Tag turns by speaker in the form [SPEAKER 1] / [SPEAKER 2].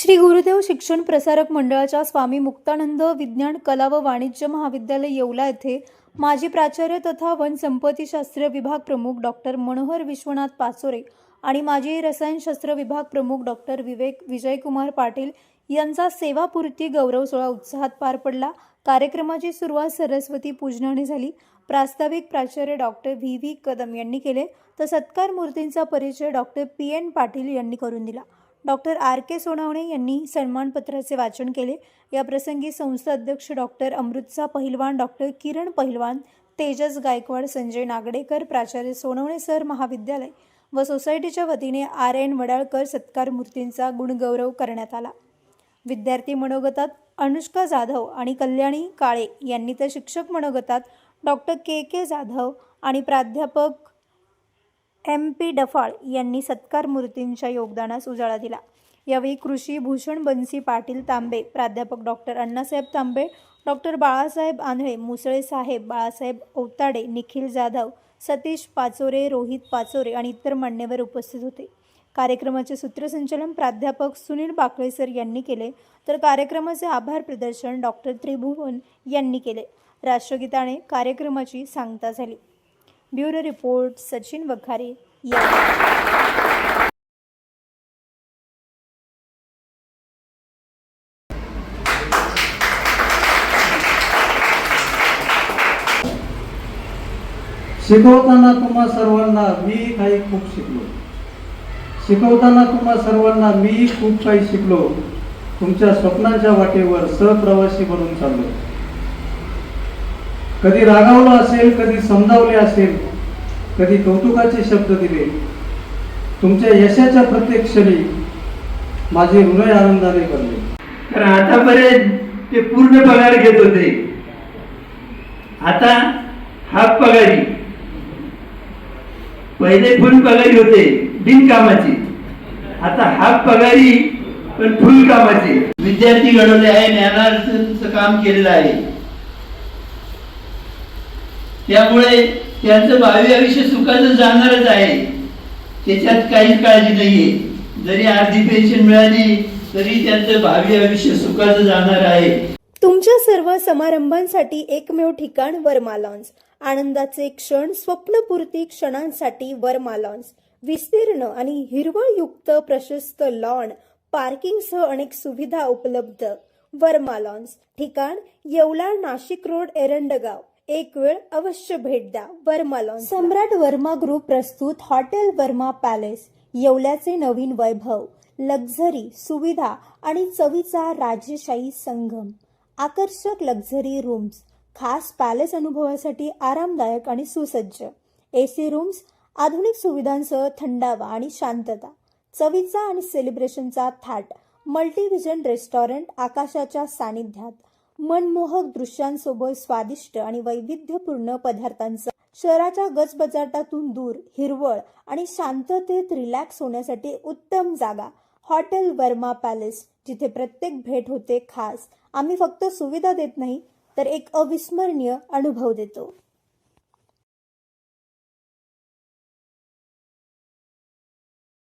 [SPEAKER 1] श्री गुरुदेव शिक्षण प्रसारक मंडळाच्या स्वामी मुक्तानंद विज्ञान कला व वाणिज्य महाविद्यालय येवला येथे माजी प्राचार्य तथा वनसंपत्तीशास्त्र विभाग प्रमुख डॉक्टर मनोहर विश्वनाथ पाचोरे आणि माजी रसायनशास्त्र विभाग प्रमुख डॉक्टर विजयकुमार पाटील यांचा सेवापूर्ती गौरव सोहळा उत्साहात पार पडला। कार्यक्रमाची सुरुवात सरस्वती पूजनाने झाली। प्रास्ताविक प्राचार्य डॉक्टर व्ही कदम यांनी केले तर सत्कार मूर्तींचा परिचय डॉक्टर PN पाटील यांनी करून दिला। डॉक्टर RK सोनवणे यांनी सन्मानपत्राचे वाचन केले। या प्रसंगी संस्था अध्यक्ष डॉक्टर अमृतचा पहिलवान, डॉक्टर किरण पहिलवान, तेजस गायकवाड, संजय नागडेकर, प्राचार्य सोनवणे सर महाविद्यालय व सोसायटीच्या वतीने RN वडाळकर सत्कार मूर्तींचा गुणगौरव करण्यात आला। विद्यार्थी मनोगतात अनुष्का जाधव आणि कल्याणी काळे यांनी तर शिक्षक मनोगतात डॉक्टर KK जाधव आणि प्राध्यापक MP डफाळ यांनी सत्कार मूर्तींच्या योगदानास उजाळा दिला। यावेळी कृषी भूषण बन्सी पाटील तांबे, प्राध्यापक डॉक्टर अण्णासाहेब तांबे, डॉक्टर बाळासाहेब आंधळे, मुसळे साहेब, बाळासाहेब औताडे, निखिल जाधव, सतीश पाचोरे, रोहित पाचोरे आणि इतर मान्यवर उपस्थित होते। कार्यक्रमाचे सूत्रसंचालन प्राध्यापक सुनील बाकळे सर यांनी केले तर कार्यक्रमाचे आभार प्रदर्शन डॉक्टर त्रिभुवन यांनी केले। राष्ट्रगीताने कार्यक्रमाची सांगता झाली। Bureau report Sachin Wakhare.
[SPEAKER 2] शिकवताना तुम्हा सर्वांना मी काही खूप शिकलो। शिकवताना तुम्हा सर्वांना मी खूप काही शिकलो। तुमच्या स्वप्नांच्या वाटेवर सहप्रवासी बनून चाललो। कधी रागावलो असेल, कधी समजावले असेल, कधी कौतुकाचे शब्द दिले। तुमच्या यशाच्या प्रत्येक क्षणी माझे हृदय आनंदाने भरले।
[SPEAKER 3] कारण आतापर्यंत ते पूर्ण पगार घेत होते, आता हाफ पगारी, पहिले फुल पगारी होते बिनकामाची, आता हाफ पगारी पण फुल कामाची। विद्यार्थी घडवले आहे, ज्ञानार्जनाचं काम केलेलं आहे, त्यामुळे त्यांचं भावी आयुष्य सुखाचं जाणारच आहे, त्याच्यात काहीच काळजी नाहीये। जरी अर्धी पेन्शन मिळाली तरी त्यांचं भावी आयुष्य सुखाचं जाणार आहे।
[SPEAKER 1] तुमच्या सर्व समारंभांसाठी एकमेव ठिकाण वर्मा लॉन्स। आनंदाचे क्षण, स्वप्नपूर्ती क्षणांसाठी वर्मा लॉन्स। विस्तीर्ण आणि हिरवळयुक्त प्रशस्त लॉन, पार्किंगसह अनेक सुविधा उपलब्ध। वर्मा लॉन्स, ठिकाण येवला, नाशिक रोड, एरंडगाव। एक वेळ अवश्य भेट द्या। वर्मा लॉन्स। सम्राट वर्मा ग्रुप प्रस्तुत हॉटेल वर्मा पॅलेस, येवल्याचे नवीन वैभव, लक्झरी, सुविधा आणि चवीचा राजेशाही संगम। आकर्षक लक्झरी रूम्स, खास पॅलेस अनुभवासाठी आरामदायक आणि सुसज्ज AC रूम्स, आधुनिक सुविधांसह थंडावा आणि शांतता। चवीचा आणि सेलिब्रेशनचा थाट, मल्टीव्हिजन रेस्टॉरंट, आकाशाच्या सानिध्यात, मनमोहक दृश्यांसोबत स्वादिष्ट आणि वैविध्यपूर्ण पदार्थांचा। शहराच्या गजबजाटातून दूर, हिरवळ आणि शांततेत रिलॅक्स होण्यासाठी उत्तम जागा। हॉटेल वर्मा पॅलेस, जिथे प्रत्येक भेट होते खास। आम्ही फक्त सुविधा देत नाही तर एक अविस्मरणीय अनुभव देतो।